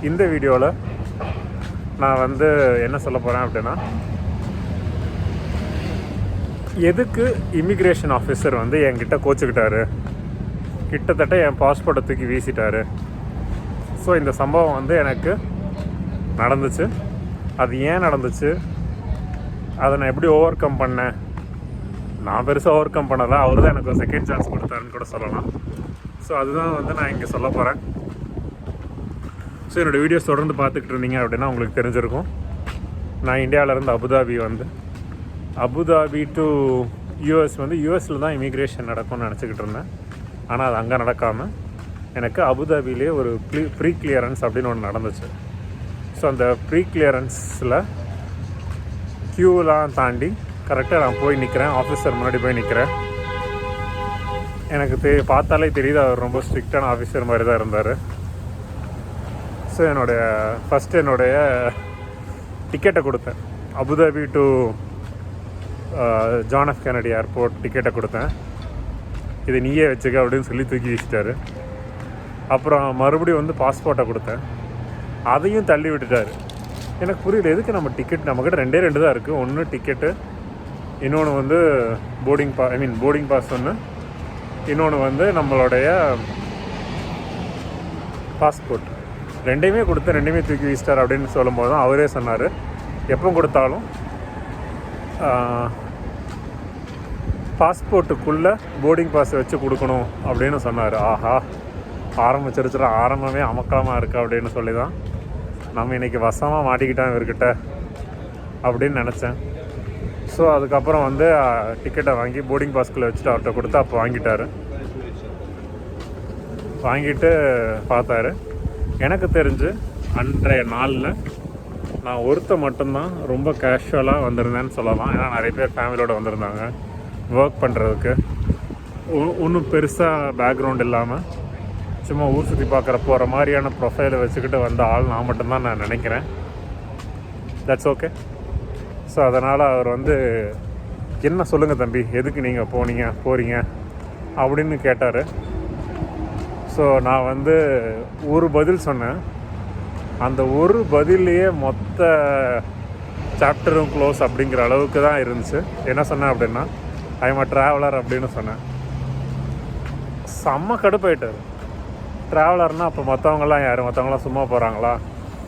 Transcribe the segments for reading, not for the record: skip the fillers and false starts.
இந்த வீடியோவில் நான் வந்து என்ன சொல்ல போகிறேன் அப்படின்னா, எதுக்கு இமிக்ரேஷன் ஆஃபீஸர் வந்து என்கிட்ட கோச்சுக்கிட்டாரு, கிட்டத்தட்ட என் பாஸ்போர்ட்டை தூக்கி வீசிட்டாரு. ஸோ இந்த சம்பவம் வந்து எனக்கு நடந்துச்சு. அது ஏன் நடந்துச்சு, அதை நான் எப்படி ஓவர் கம் பண்ணேன், நான் பெருசாக ஓவர் கம் பண்ணலை, அவர் தான் எனக்கு ஒரு செகண்ட் சான்ஸ் கொடுத்தாருன்னு கூட சொல்லலாம். ஸோ அதுதான் வந்து நான் இங்கே சொல்ல போகிறேன். ஸோ என்னோடய வீடியோஸ் தொடர்ந்து பார்த்துக்கிட்டு இருந்தீங்க அப்படின்னா உங்களுக்கு தெரிஞ்சிருக்கும். நான் இந்தியாவிலேருந்து அபுதாபி டு யூஎஸ் வந்து யூஎஸில் தான் இமிக்ரேஷன் நடக்கும்னு நினச்சிக்கிட்டு இருந்தேன். ஆனால் அது அங்கே நடக்காமல் எனக்கு அபுதாபிலே ஒரு ப்ரீ கிளியரன்ஸ் அப்படின்னு ஒன்று நடந்துச்சு. ஸோ அந்த ப்ரீ கிளியரன்ஸில் க்யூலாம் தாண்டி கரெக்டாக நான் போய் நிற்கிறேன், ஆஃபீஸர் முன்னாடி போய் நிற்கிறேன். எனக்கு பார்த்தாலே தெரியுது அவர் ரொம்ப ஸ்ட்ரிக்டான ஆஃபீஸர் மாதிரி தான் இருந்தார். ஸோ என்னுடைய டிக்கெட்டை கொடுத்தேன், Abu Dhabi to John F Kennedy airport டிக்கெட்டை கொடுத்தேன். இதை நீயே வச்சுக்க அப்படின்னு சொல்லி தூக்கி வீசிட்டாரு. அப்புறம் மறுபடியும் வந்து பாஸ்போர்ட்டை கொடுத்தேன், அதையும் தள்ளி விட்டுட்டார். எனக்கு புரியல, எதுக்கு நம்ம டிக்கெட், நம்மக்கிட்ட ரெண்டு தான் இருக்குது. ஒன்று டிக்கெட்டு, இன்னொன்று வந்து போர்டிங் பாஸ் ஒன்று, இன்னொன்று வந்து நம்மளுடைய பாஸ்போர்ட். ரெண்டையுமே கொடுத்து ரெண்டையுமே தூக்கி வீசிட்டார் அப்படின்னு சொல்லும்போது தான் அவரே சொன்னார், எப்போ கொடுத்தாலும் பாஸ்போர்ட்டுக்குள்ளே போர்டிங் பாஸ் வச்சு கொடுக்கணும் அப்படின்னு சொன்னார். ஆஹா, ஆரம்பமே அமக்கலமாக இருக்குது அப்படின்னு சொல்லி தான் நம்ம இன்றைக்கி வசமாக மாட்டிக்கிட்டோம் இவர்கிட்ட அப்படின்னு நினச்சேன். ஸோ அதுக்கப்புறம் வந்து டிக்கெட்டை வாங்கி போர்டிங் பாஸ்குள்ளே வச்சுட்டு அவர்கிட்ட கொடுத்து அப்போ வாங்கிட்டு பார்த்தாரு. எனக்கு தெரிஞ்சு அன்றைய நாளில் நான் மட்டும்தான் ரொம்ப கேஷுவலாக வந்திருந்தேன்னு சொல்லலாம். ஏன்னா நிறைய பேர் ஃபேமிலியோடு வந்திருந்தாங்க ஒர்க் பண்ணுறதுக்கு. ஒன்றும் பெருசாக பேக்ரவுண்ட் இல்லாமல் சும்மா ஊர் சுற்றி போகிற மாதிரியான ப்ரொஃபைலை வச்சுக்கிட்டு வந்த ஆள் நான் மட்டும்தான் நான் நினைக்கிறேன். That's okay. ஸோ அதனால் அவர் வந்து, என்ன சொல்லுங்கள் தம்பி, எதுக்கு நீங்கள் போகிறீங்க அப்படின்னு கேட்டார். ஸோ நான் வந்து ஒரு பதில் சொன்னேன். அந்த ஒரு பதிலையே மொத்த சாப்டரும் க்ளோஸ் அப்படிங்கிற அளவுக்கு தான் இருந்துச்சு. என்ன சொன்னேன் அப்படின்னா, ஐ எம் அ ட்ராவலர் அப்படின்னு சொன்னேன். செம்ம கடுப்பாயிட்டார். ட்ராவலர்னால் அப்போ மற்றவங்களாம் யார், மற்றவங்களாம் சும்மா போகிறாங்களா?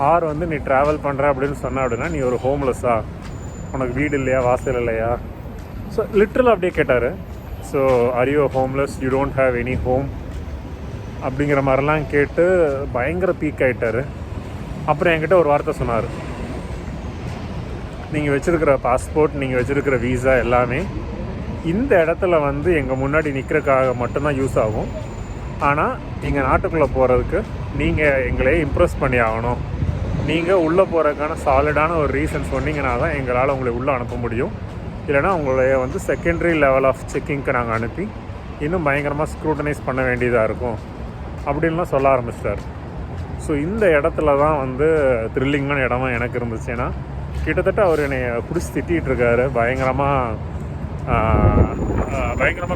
ஆர் வந்து நீ ட்ராவல் பண்ணுற அப்படின்னு சொன்ன அப்படின்னா நீ ஒரு ஹோம்லெஸ்ஸா, உனக்கு வீடு இல்லையா, வாசல் இல்லையா? ஸோ லிட்ரலாக அப்படியே கேட்டார். So are you homeless, you don't have any home அப்படிங்கிற மாதிரிலாம் கேட்டு பயங்கர பீக் ஆகிட்டார். அப்புறம் என்கிட்ட ஒரு வார்த்தை சொன்னார், நீங்கள் வச்சுருக்கிற பாஸ்போர்ட், நீங்கள் வச்சுருக்கிற வீசா எல்லாமே இந்த இடத்துல வந்து எங்கள் முன்னாடி நிற்கிறதுக்காக மட்டும்தான் யூஸ் ஆகும். ஆனால் எங்கள் நாட்டுக்குள்ளே போகிறதுக்கு நீங்கள் எங்களே இம்ப்ரெஸ் பண்ணி ஆகணும். நீங்கள் உள்ளே போகிறதுக்கான சாலிடான ஒரு ரீசன் சொன்னீங்கன்னா தான் எங்களால் உங்களை உள்ளே அனுப்ப முடியும். இல்லைனா உங்களுடைய வந்து செகண்டரி லெவல் ஆஃப் செக்கிங்க்கு நாங்கள் அனுப்பி இன்னும் பயங்கரமாக ஸ்க்ரூட்டனைஸ் பண்ண வேண்டியதாக இருக்கும் அப்படின்லாம் சொல்ல ஆரம்பிச்சிட்டார். ஸோ இந்த இடத்துல தான் வந்து த்ரில்லிங்கான இடமா எனக்கு இருந்துச்சு. ஏன்னா கிட்டத்தட்ட அவர் என்னை பிடிச்சி திட்டிகிட்டு இருக்காரு, பயங்கரமாக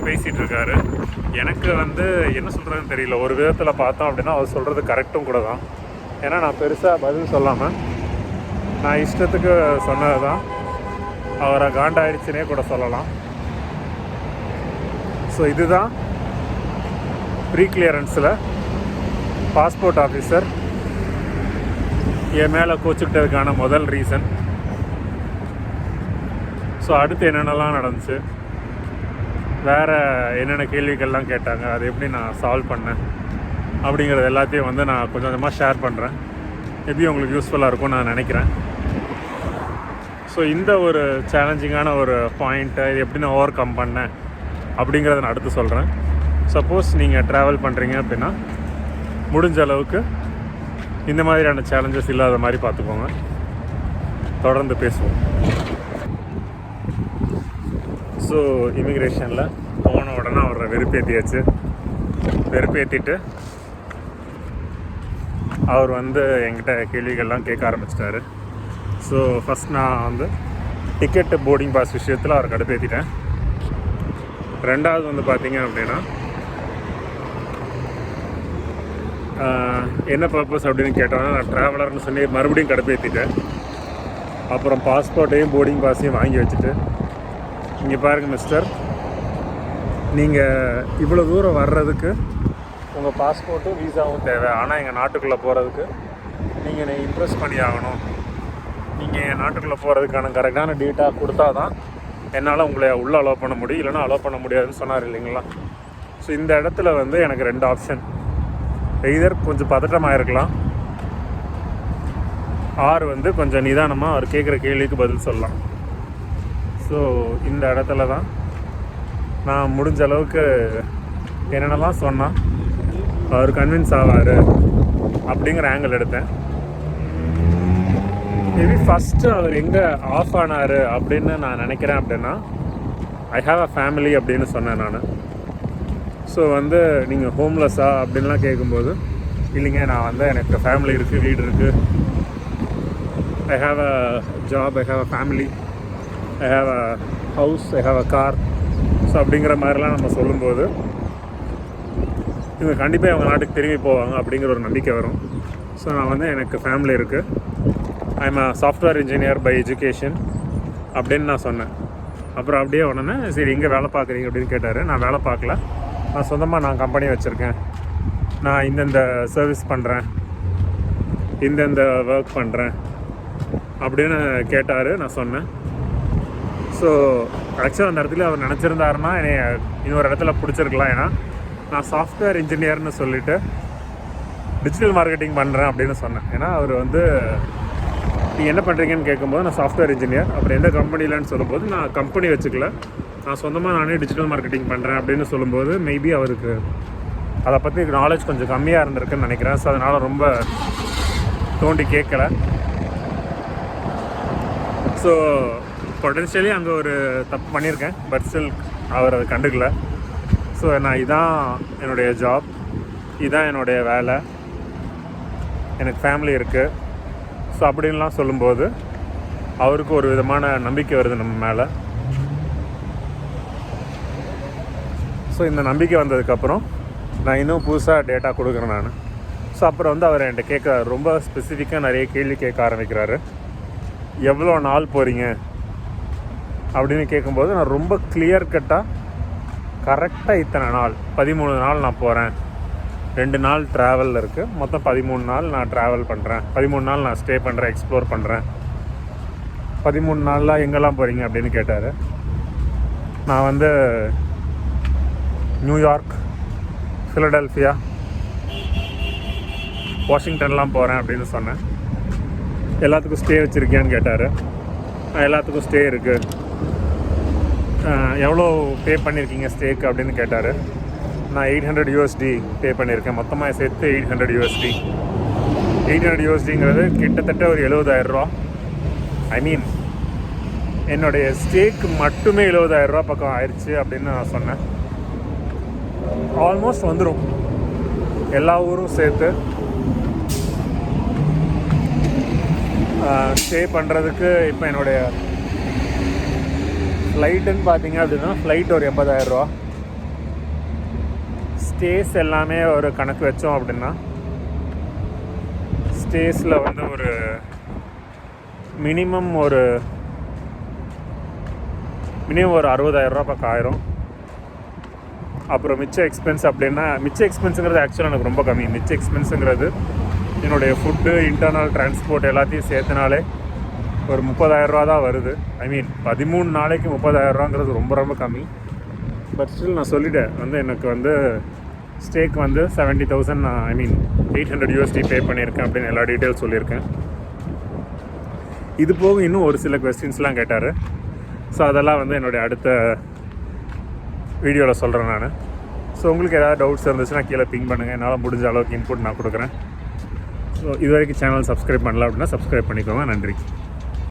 பேசிகிட்டு இருக்காரு. எனக்கு வந்து என்ன சொல்கிறதுன்னு தெரியல. ஒரு விதத்தில் பார்த்தோம் அப்படின்னா அவர் சொல்கிறது கரெக்டும் கூட தான். ஏன்னா நான் பெருசாக பதில் சொல்லாமல் நான் இஷ்டத்துக்கு சொன்னது தான் அவரை காண்டாயிடுச்சுனே கூட சொல்லலாம். ஸோ இதுதான் ப்ரீ கிளியரன்ஸில் பாஸ்போர்ட் ஆஃபீஸர் என் மேலே கோச்சுக்கிட்டதுக்கான முதல் ரீசன். ஸோ அடுத்து என்னென்னலாம் நடந்துச்சு, வேறு என்னென்ன கேள்விகள்லாம் கேட்டாங்க, அதை எப்படி நான் சால்வ் பண்ணேன் அப்படிங்கிறது எல்லாத்தையும் வந்து நான் கொஞ்சம் கொஞ்சமாக ஷேர் பண்ணுறேன். எப்படி உங்களுக்கு யூஸ்ஃபுல்லாக இருக்கும்னு நான் நினைக்கிறேன். ஸோ இந்த ஒரு சேலஞ்சிங்கான ஒரு பாயிண்ட்டை இது எப்படி நான் ஓவர் கம் பண்ணேன் அப்படிங்கிறத நான் அடுத்து சொல்கிறேன். சப்போஸ் நீங்கள் ட்ராவல் பண்ணுறீங்க அப்படின்னா முடிஞ்ச அளவுக்கு இந்த மாதிரியான சேலஞ்சஸ் இல்லாத மாதிரி பார்த்துக்கோங்க. தொடர்ந்து பேசுவோம். ஸோ இமிக்ரேஷனில் போன உடனே அவரை வெறுப்பேற்றிட்டு அவர் வந்து என்கிட்ட கேள்விகள்லாம் கேட்க ஆரம்பிச்சிட்டாரு. ஸோ ஃபஸ்ட் நான் வந்து டிக்கெட்டு போர்டிங் பாஸ் விஷயத்தில் அவரை கடுப்பேற்றிட்டேன். ரெண்டாவது வந்து பார்த்திங்க அப்படின்னா என்ன பர்பஸ் அப்படின்னு கேட்டோன்னா நான் ட்ராவலர்னு சொல்லி மறுபடியும் கடுப்பேற்றிட்டேன். அப்புறம் பாஸ்போர்ட்டையும் போர்டிங் பாஸையும் வாங்கி வச்சுட்டு, இங்கே பாருங்கள் மிஸ்டர், நீங்கள் இவ்வளோ தூரம் வர்றதுக்கு உங்கள் பாஸ்போர்ட்டும் வீசாவும் தேவை. ஆனால் எங்கள் நாட்டுக்குள்ளே போகிறதுக்கு நீங்கள் என்னை இம்ப்ரெஸ் பண்ணி ஆகணும். நீங்கள் என் நாட்டுக்குள்ளே போகிறதுக்கான கரெக்டான டேட்டா கொடுத்தா தான் என்னால் உங்களை உள்ளே அலோவ் பண்ண முடியும், இல்லைனா அலோவ் பண்ண முடியாதுன்னு சொன்னார் இல்லைங்களா. ஸோ இந்த இடத்துல வந்து எனக்கு 2 ஆப்ஷன். எய்தர் கொஞ்சம் பதட்டமாக இருக்கலாம், ஆர் வந்து கொஞ்சம் நிதானமாக அவர் கேட்குற கேள்விக்கு பதில் சொல்லலாம். ஸோ இந்த இடத்துல தான் நான் முடிஞ்ச அளவுக்கு என்னென்னலாம் சொன்னால் அவர் கன்வின்ஸ் ஆவார் அப்படிங்கிற ஆங்கிள் எடுத்தேன். மேபி ஃபஸ்ட்டு அவர் எங்கே ஆஃப் ஆனார் அப்படின்னு நான் நினைக்கிறேன் அப்படின்னா, ஐ ஹாவ் அ ஃபேமிலி அப்படின்னு சொன்னேன் நான். ஸோ வந்து நீங்கள் ஹோம்லெஸ்ஸா அப்படின்லாம் கேட்கும்போது, இல்லைங்க நான் வந்து எனக்கு ஃபேமிலி இருக்குது, வீடு இருக்குது, I have a job, I have a family, I have a house, I have a car. So அப்படிங்கிற மாதிரிலாம் நம்ம சொல்லும்போது இவங்க கண்டிப்பாக அவங்க நாட்டுக்கு திரும்பி போவாங்க அப்படிங்கிற ஒரு நம்பிக்கை வரும். ஸோ நான் வந்து எனக்கு ஃபேமிலி இருக்குது, I'm a software engineer by education அப்படின்னு நான் சொன்னேன். அப்புறம் அப்படியே உடனே சரி எங்கே வேலை பார்க்குறீங்க அப்படின்னு கேட்டார். நான் வேலை பார்க்கல, நான் சொந்தமாக நான் கம்பெனி வச்சுருக்கேன், நான் இந்தந்த சர்வீஸ் பண்ணுறேன், இந்தந்த ஒர்க் பண்ணுறேன் அப்படின்னு கேட்டார். நான் சொன்னேன். ஸோ ஆக்சுவலாக அந்த இடத்துல அவர் நினச்சிருந்தாருன்னா என்னை இன்னொரு இடத்துல பிடிச்சிருக்கலாம். ஏன்னா நான் சாஃப்ட்வேர் இன்ஜினியர்னு சொல்லிவிட்டு டிஜிட்டல் மார்க்கெட்டிங் பண்ணுறேன் அப்படின்னு சொன்னேன். ஏன்னா அவர் வந்து நீங்கள் என்ன பண்ணுறீங்கன்னு கேட்கும்போது நான் சாஃப்ட்வேர் இன்ஜினியர், அப்புறம் எந்த கம்பெனிலன்னு சொல்லும்போது நான் கம்பெனி வச்சுக்கல, நான் சொந்தமாக நானே டிஜிட்டல் மார்க்கெட்டிங் பண்ணுறேன் அப்படின்னு சொல்லும்போது மேபி அவருக்கு அதை பற்றி நாலேஜ் கொஞ்சம் கம்மியாக இருந்திருக்குன்னு நினைக்கிறேன். ஸோ அதனால் ரொம்ப தோண்டி கேட்கல. ஸோ பொட்டன்ஷியலி அங்கே ஒரு தப்பு பண்ணியிருக்கேன், பட் ஸ்டில் அவர் அதை கண்டுக்கல. ஸோ நான் இதான் என்னுடைய ஜாப், இதுதான் என்னுடைய வேலை, எனக்கு ஃபேமிலி இருக்குது. ஸோ அப்படின்லாம் சொல்லும்போது அவருக்கு ஒரு விதமான நம்பிக்கை வருது நம்ம மேலே. ஸோ இந்த நம்பிக்கை வந்ததுக்கப்புறம் நான் இன்னும் புதுசாக டேட்டா கொடுக்குறேன் நான். ஸோ அப்புறம் வந்து அவர் என்கிட்ட கேட்க ரொம்ப ஸ்பெசிஃபிக்காக நிறைய கேள்வி கேட்க ஆரம்பிக்கிறாரு. எவ்வளோ நாள் போகிறீங்க அப்படின்னு கேட்கும்போது நான் ரொம்ப கிளியர் கட்டாக கரெக்டாக இத்தனை நாள், 13 நாள் நான் போகிறேன், 2 நாள் ட்ராவலில் இருக்குது, மொத்தம் 13 நாள் நான் ட்ராவல் பண்ணுறேன், 13 நாள் நான் ஸ்டே பண்ணுறேன், எக்ஸ்ப்ளோர் பண்ணுறேன். 13 நாளில் எங்கெல்லாம் போகிறீங்க அப்படின்னு கேட்டார். நான் வந்து நியூயார்க், ஃபிலடெல்ஃபியா, வாஷிங்டன்லாம் போகிறேன் அப்படின்னு சொன்னேன். எல்லாத்துக்கும் ஸ்டே வச்சுருக்கியான்னு கேட்டார். எல்லாத்துக்கும் ஸ்டே இருக்குது. எவ்வளோ பே பண்ணியிருக்கீங்க ஸ்டேக்கு அப்படின்னு கேட்டார். நான் $800 பே பண்ணியிருக்கேன், மொத்தமாக சேர்த்து $800. $800 கிட்டத்தட்ட ஒரு 70,000 ரூபா. ஐ மீன் என்னுடைய ஸ்டேக்கு மட்டுமே 70,000 ரூபா பக்கம் ஆயிடுச்சு அப்படின்னு நான் சொன்னேன். ஆல்மோஸ்ட் வந்துடும் எல்லா ஊரும் சேர்த்து. ஸ்டே பண்ணுறதுக்கு இப்போ என்னுடைய ஃப்ளைட்டுன்னு பார்த்தீங்க அப்படின்னா ஃப்ளைட் ஒரு 80,000 ரூபா. ஸ்டேஸ் எல்லாமே ஒரு கணக்கு வச்சோம் அப்படின்னா ஸ்டேஸில் வந்து ஒரு மினிமம் ஒரு 60,000 ரூபா பக்கம் ஆயிரும். அப்புறம் மிச்ச எக்ஸ்பென்ஸ் அப்படின்னா, மிச்ச எக்ஸ்பென்ஸுங்கிறது ஆக்சுவலாக எனக்கு ரொம்ப கம்மி. மிச்ச எக்ஸ்பென்ஸுங்கிறது என்னுடைய ஃபுட்டு, இன்டர்னல் டிரான்ஸ்போர்ட் எல்லாத்தையும் சேர்த்துனாலே ஒரு 30,000 ரூபா தான் வருது. ஐ மீன் 13 நாளைக்கு 30,000 ரூபாங்கிறது ரொம்ப ரொம்ப கம்மி. பட் ஸ்டில் நான் சொல்லிட்டேன் வந்து எனக்கு வந்து ஸ்டேக்கு வந்து 70,000 நான் ஐ மீன் $800 பே பண்ணியிருக்கேன் அப்படின்னு எல்லா டீட்டெயில்ஸ் சொல்லியிருக்கேன். இது போக இன்னும் ஒரு சில கொஸ்டின்ஸ்லாம் கேட்டார். ஸோ அதெல்லாம் வந்து என்னுடைய அடுத்த வீடியோவில் சொல்கிறேன் நான். ஸோ உங்களுக்கு ஏதாவது டவுட்ஸ் இருந்துச்சுன்னா கீழே பிங் பண்ணுங்கள், என்னால் முடிஞ்ச அளவுக்கு இன்புட் நான் கொடுக்குறேன். ஸோ இது வரைக்கும் சேனல் சப்ஸ்கிரைப் பண்ணல அப்படின்னா சப்ஸ்கிரைப் பண்ணிக்கோங்க. நன்றி.